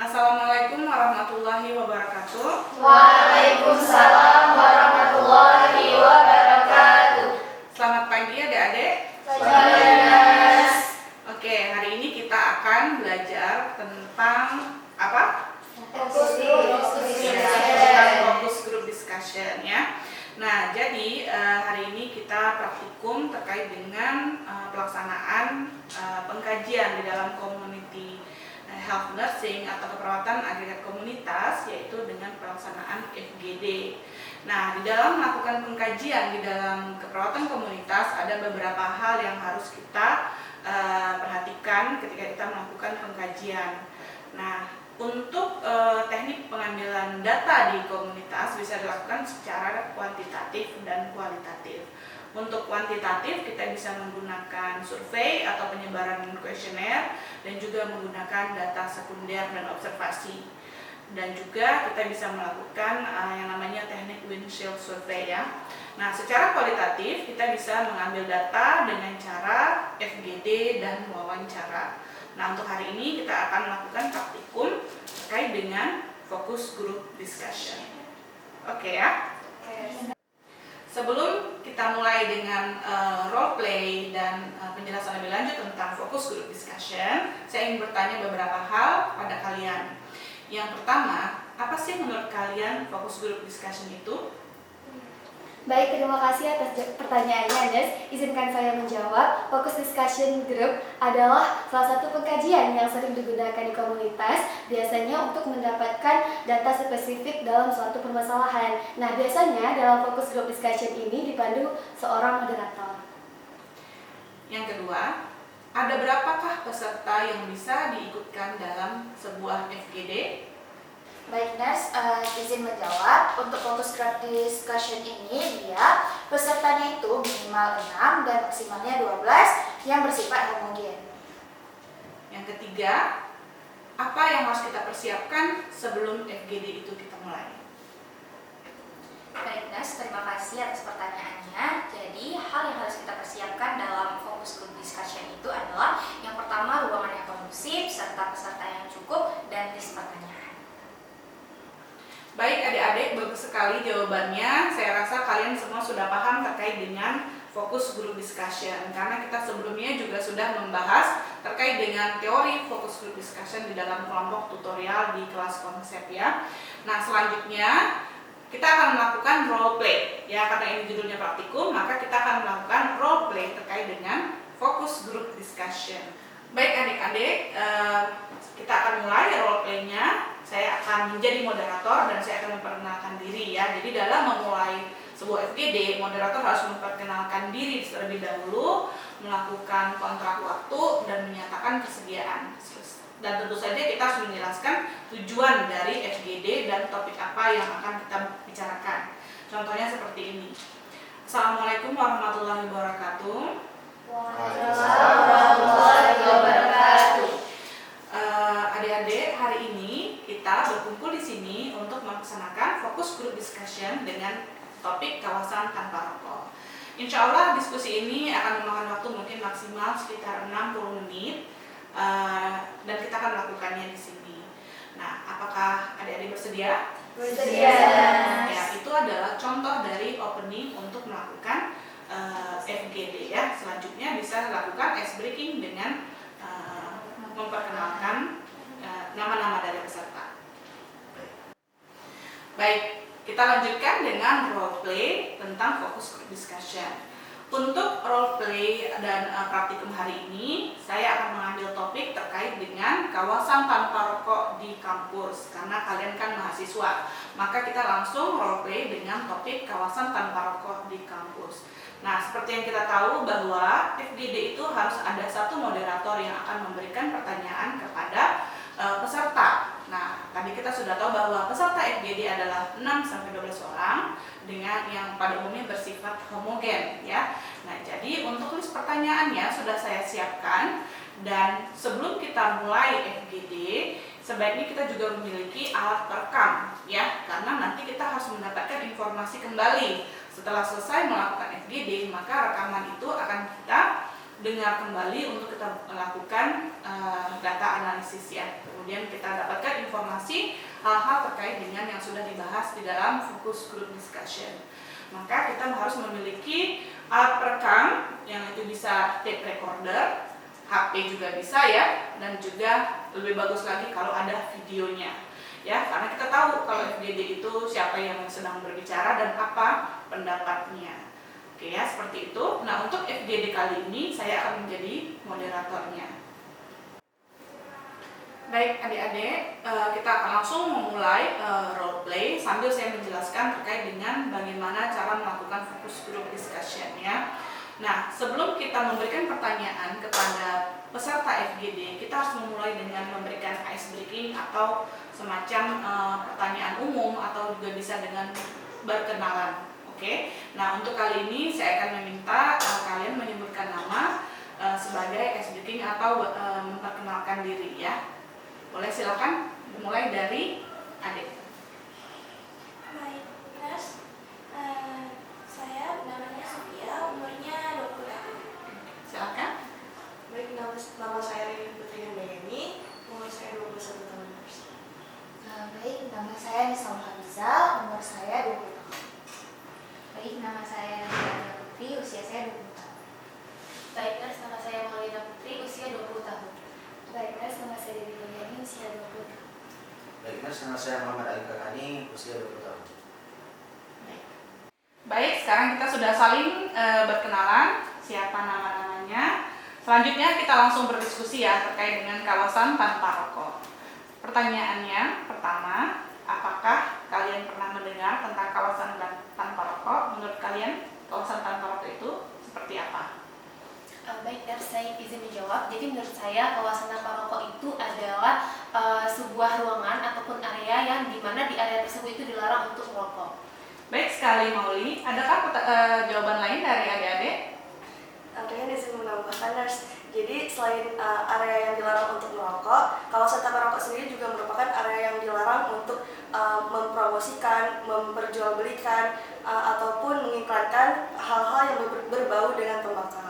Assalamualaikum warahmatullahi wabarakatuh. Waalaikumsalam warahmatullahi wabarakatuh. Selamat pagi adik-adik. Selamat. Oke, hari ini kita akan belajar tentang apa? Fokus Tentang fokus group discussion ya. Nah, jadi hari ini kita praktikum terkait dengan pelaksanaan pengkajian di dalam community health nursing atau keperawatan agregat komunitas, yaitu dengan pelaksanaan FGD. Nah, di dalam melakukan pengkajian di dalam keperawatan komunitas ada beberapa hal yang harus kita perhatikan ketika kita melakukan pengkajian. Nah, untuk teknik pengambilan data di komunitas bisa dilakukan secara kuantitatif dan kualitatif. Untuk kuantitatif kita bisa menggunakan survei atau penyebaran kuesioner dan juga menggunakan data sekunder dan observasi. Dan juga kita bisa melakukan yang namanya teknik windshield survey ya. Nah, secara kualitatif kita bisa mengambil data dengan cara FGD dan wawancara. Nah, untuk hari ini kita akan melakukan praktikum terkait dengan focus group discussion. Oke ya? Sebelum kita mulai dengan role play dan penjelasan lebih lanjut tentang focus group discussion, saya ingin bertanya beberapa hal pada kalian. Yang pertama, apa sih menurut kalian focus group discussion itu? Baik, terima kasih atas pertanyaannya, Andes. Izinkan saya menjawab. Fokus discussion group adalah salah satu pengkajian yang sering digunakan di komunitas, biasanya untuk mendapatkan data spesifik dalam suatu permasalahan. Nah, biasanya dalam fokus group discussion ini dipandu seorang moderator. Yang kedua, ada berapakah peserta yang bisa diikutkan dalam sebuah FGD? Baik, Nes, izin menjawab. Untuk fokus group discussion ini, pesertanya itu minimal 6 dan maksimalnya 12 yang bersifat homogen. Yang ketiga, apa yang harus kita persiapkan sebelum FGD itu kita mulai? Baik, Nes, terima kasih atas pertanyaannya. Jadi, hal yang harus kita persiapkan dalam fokus group discussion itu adalah yang pertama, ruangan yang kondusif, serta peserta yang cukup, dan list pertanyaan. Baik adik-adik, bagus sekali jawabannya. Saya rasa kalian semua sudah paham terkait dengan fokus group discussion, karena kita sebelumnya juga sudah membahas terkait dengan teori fokus group discussion di dalam kelompok tutorial di kelas konsep ya. Nah, selanjutnya kita akan melakukan role play ya, karena ini judulnya praktikum, maka kita akan melakukan role play terkait dengan fokus group discussion. Baik adik-adik, kita akan mulai role play-nya. Saya akan menjadi moderator dan saya akan memperkenalkan diri ya. Jadi dalam memulai sebuah FGD, moderator harus memperkenalkan diri terlebih dahulu, melakukan kontrak waktu dan menyatakan kesediaan. Dan tentu saja kita harus menjelaskan tujuan dari FGD dan topik apa yang akan kita bicarakan. Contohnya seperti ini. Assalamualaikum warahmatullahi wabarakatuh. Waalaikumsalam warahmatullahi wabarakatuh. Adik-adik, hari ini kita berkumpul di sini untuk melaksanakan fokus group discussion dengan topik kawasan tanpa rokok. Insya Allah diskusi ini akan memakan waktu mungkin maksimal sekitar 60 menit dan kita akan melakukannya di sini. Nah, apakah adik-adik bersedia? Bersedia. Ya, itu adalah contoh dari opening untuk melakukan FGD ya. Selanjutnya bisa dilakukan ice breaking dengan memperkenalkan nama-nama dari peserta. Baik, kita lanjutkan dengan role play tentang fokus group discussion. Untuk role play dan praktikum hari ini, saya akan mengambil topik terkait dengan kawasan tanpa rokok di kampus. Karena kalian kan mahasiswa, maka kita langsung role play dengan topik kawasan tanpa rokok di kampus. Nah, seperti yang kita tahu bahwa FGD itu harus ada satu moderator yang akan memberikan pertanyaan kepada peserta. Nah, tadi kita sudah tahu bahwa peserta FGD adalah 6-12 orang dengan yang pada umumnya bersifat homogen ya. Nah, jadi untuk list pertanyaannya sudah saya siapkan, dan sebelum kita mulai FGD sebaiknya kita juga memiliki alat perekam ya, karena nanti kita harus mendapatkan informasi kembali. Setelah selesai melakukan FGD, maka rekaman itu akan kita dengar kembali untuk kita lakukan data analisis ya. Kemudian kita dapatkan informasi hal-hal terkait dengan yang sudah dibahas di dalam focus group discussion. Maka kita harus memiliki alat perekam yang itu bisa tape recorder, HP juga bisa ya, dan juga lebih bagus lagi kalau ada videonya ya, karena kita tahu kalau FGD itu siapa yang sedang berbicara dan apa pendapatnya. Oke ya, seperti itu. Nah, untuk FGD kali ini saya akan menjadi moderatornya. Baik adik-adik, kita akan langsung memulai role play sambil saya menjelaskan terkait dengan bagaimana cara melakukan focus group discussion ya. Nah, sebelum kita memberikan pertanyaan kepada peserta FGD, kita harus memulai dengan memberikan ice breaking atau semacam pertanyaan umum atau juga bisa dengan berkenalan. Oke. Nah, untuk kali ini saya akan meminta kalian menyebutkan nama sebagai ice breaking atau memperkenalkan diri ya. Boleh, silakan mulai dari adik. Baik, Nurse. Saya namanya Sofia, umurnya 20 tahun. Silakan. Baik, nama saya Rini Putri Handayani, umur saya 21 tahun, Nurse. Baik, nama saya Nisa Hamzah, umur saya 20 tahun. Baik, nama saya Maulida Putri, usia saya 20 tahun. Baik, Nurse, nama saya Maulida Putri, usia 20 tahun. Baik, Nurse, nama saya Dewi Mulyani, usia 20 tahun. Baik, nama saya Muhammad Ali Kakani, usia 20 tahun. Baik, sekarang kita sudah saling berkenalan siapa nama-namanya. Selanjutnya kita langsung berdiskusi ya terkait dengan kawasan tanpa rokok. Pertanyaannya pertama, apakah kalian pernah mendengar tentang kawasan tanpa rokok? Menurut kalian kawasan tanpa rokok itu seperti apa? Baik, Nurse, saya izin menjawab. Jadi menurut saya kawasan tanpa rokok itu adalah sebuah ruangan ataupun area yang dimana di area tersebut itu dilarang untuk merokok. Baik sekali Mauli, adakah jawaban lain dari adik-adik? Tentunya izin menambahkan, Nurse. Jadi selain area yang dilarang untuk merokok, kawasan tanpa rokok sendiri juga merupakan area yang dilarang untuk mempromosikan, memperjualbelikan, ataupun mengiklankan hal-hal yang berbau dengan tembakau.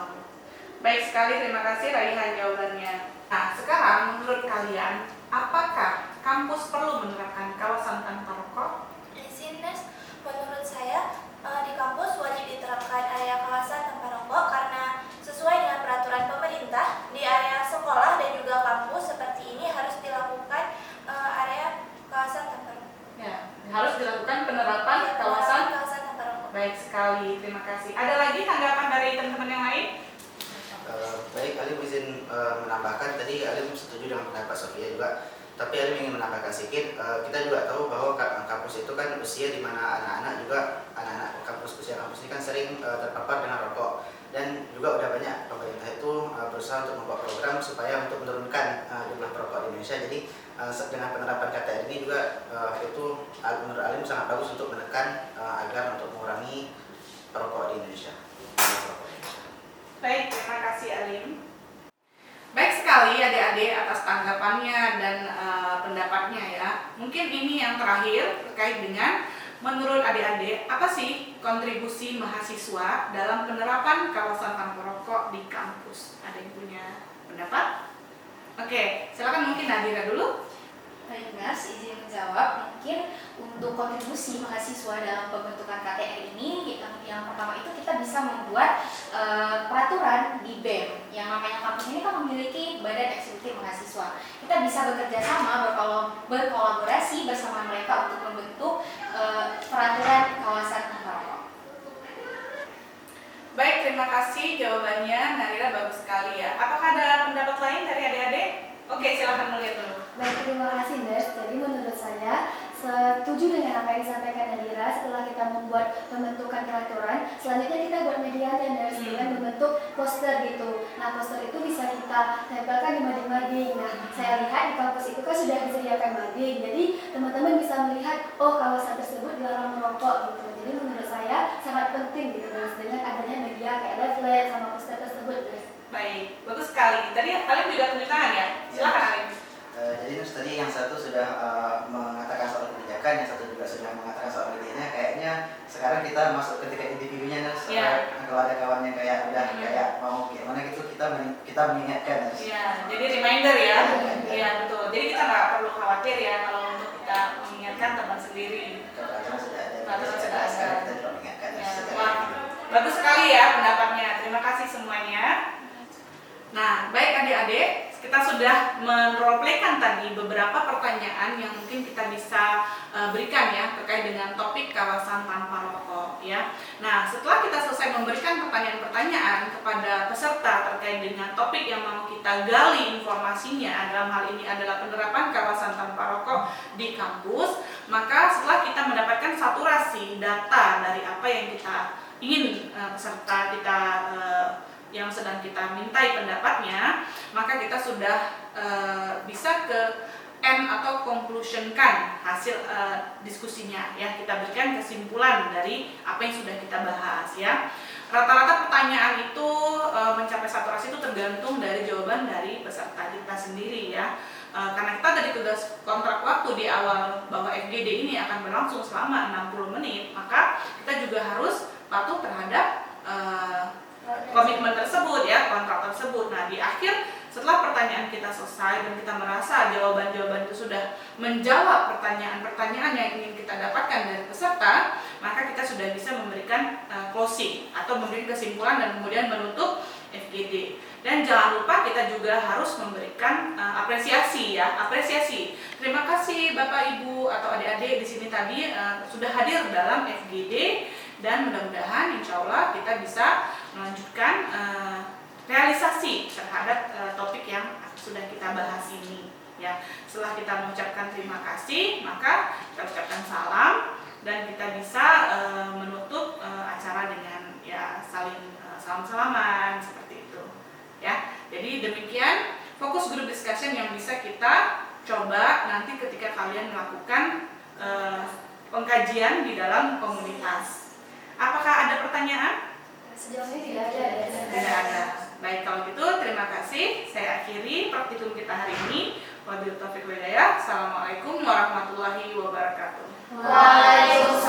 Baik sekali, terima kasih Raihan jawabannya. Nah, sekarang menurut kalian, apakah kampus perlu menerapkan kawasan tanpa rokok? Izin, Nurse. Menurut saya, di kampus wajib diterapkan area kawasan tanpa rokok karena sesuai dengan peraturan pemerintah, di area sekolah dan juga kampus seperti ini harus dilakukan area kawasan tanpa rokok. Ya, harus dilakukan penerapan kawasan. Tanpa rokok. Baik sekali, terima kasih. Ada lagi tanggapan dari teman-teman yang lain? Baik, Alim izin menambahkan, tadi Alim setuju dengan pendapat Sofia juga, tapi Alim ingin menambahkan sedikit. Kita juga tahu bahwa kampus itu kan usia di mana anak-anak kampus, usia kampus ini kan sering terpapar dengan rokok, dan juga udah banyak pemerintah itu berusaha untuk membuat program supaya untuk menurunkan jumlah perokok di Indonesia. Jadi dengan penerapan KTR ini juga itu menurut Alim sangat bagus untuk menekan agar untuk mengurangi perokok di Indonesia. Baik, terima kasih Alim. Baik sekali adik-adik atas tanggapannya dan pendapatnya ya. Mungkin ini yang terakhir terkait dengan menurut adik-adik apa sih kontribusi mahasiswa dalam penerapan kawasan tanpa rokok di kampus? Ada yang punya pendapat? Oke, silakan mungkin Nadira dulu. Baik, Nurse, izin menjawab. Mungkin untuk kontribusi mahasiswa dalam pembentukan KTR ini, yang pertama itu kita bisa membuat peraturan di BEM. Yang namanya kampus ini kan memiliki badan eksekutif mahasiswa. Kita bisa bekerja sama, berkolaborasi bersama mereka untuk membentuk peraturan kawasan tanpa rokok. Baik, terima kasih jawabannya Nadira, bagus sekali ya. Apakah ada pendapat lain dari adik-adik? Oke, silakan melihat dulu. Baik, terima kasih, Nurse. Jadi menurut saya setuju dengan apa yang disampaikan Nadira. Setelah kita membuat pembentukan peraturan, selanjutnya kita buat medianya, Nurse, dengan membentuk poster gitu. Nah, poster itu bisa kita tempelkan di mading-mading. Nah, saya lihat di kampus itu kan sudah disediakan mading. Jadi teman-teman bisa melihat, oh kawasan tersebut dilarang merokok gitu. Jadi menurut saya sangat penting gitu, Nurse, dengan adanya media kayak leaflet sama poster tersebut, Nurse. Baik, bagus sekali. Tadi kalian juga tunjuk tangan ya? Silakan Alim. Jadi tadi yang satu sudah mengatakan soal kebijakan, yang satu juga sudah mengatakan soal medianya. Kayaknya sekarang kita masuk ketika individunya, Ya. kalau ada kawannya kayak udah kayak mau gimana gitu, kita mengingatkan. Ya, jadi reminder ya. Iya betul. Jadi kita nggak perlu khawatir ya kalau untuk kita mengingatkan teman sendiri. Peraturan sudah ada. Peraturan sudah ada. Sekarang kita juga mengingatkan. Ya, wah, bagus sekali ya pendapatnya. Terima kasih semuanya. Nah, baik adik-adik, kita sudah meroleplaykan tadi beberapa pertanyaan yang mungkin kita bisa berikan ya terkait dengan topik kawasan tanpa rokok ya. Nah, setelah kita selesai memberikan pertanyaan-pertanyaan kepada peserta terkait dengan topik yang mau kita gali informasinya, dalam hal ini adalah penerapan kawasan tanpa rokok di kampus, maka setelah kita mendapatkan saturasi data dari apa yang kita ingin peserta kita yang sedang kita mintai pendapatnya, maka kita sudah bisa ke end atau conclusionkan hasil diskusinya ya. Kita berikan kesimpulan dari apa yang sudah kita bahas ya. Rata-rata pertanyaan itu mencapai saturasi itu tergantung dari jawaban dari peserta kita sendiri ya. Karena kita dari tugas kontrak waktu di awal bahwa FGD ini akan berlangsung selama 60 menit, maka kita juga harus patuh terhadap komitmen tersebut ya, kontrak tersebut. Nah, di akhir setelah pertanyaan kita selesai dan kita merasa jawaban-jawaban itu sudah menjawab pertanyaan-pertanyaan yang ingin kita dapatkan dari peserta, maka kita sudah bisa memberikan closing atau memberikan kesimpulan dan kemudian menutup FGD. Dan jangan lupa kita juga harus memberikan apresiasi ya, apresiasi. Terima kasih Bapak Ibu atau adik-adik di sini tadi sudah hadir dalam FGD, dan mudah-mudahan insya Allah kita bisa melanjutkan realisasi terhadap topik yang sudah kita bahas ini ya. Setelah kita mengucapkan terima kasih, maka kita ucapkan salam dan kita bisa menutup acara dengan ya saling salam-salaman seperti itu ya. Jadi demikian fokus group discussion yang bisa kita coba nanti ketika kalian melakukan pengkajian di dalam komunitas. Apakah ada pertanyaan? Sejauh ini tidak ada. Tidak ada. Baik, kalau gitu terima kasih. Saya akhiri praktikum kita hari ini. Wabillahi taufiq wal hidayah. Assalamualaikum warahmatullahi wabarakatuh. Waalaikumsalam.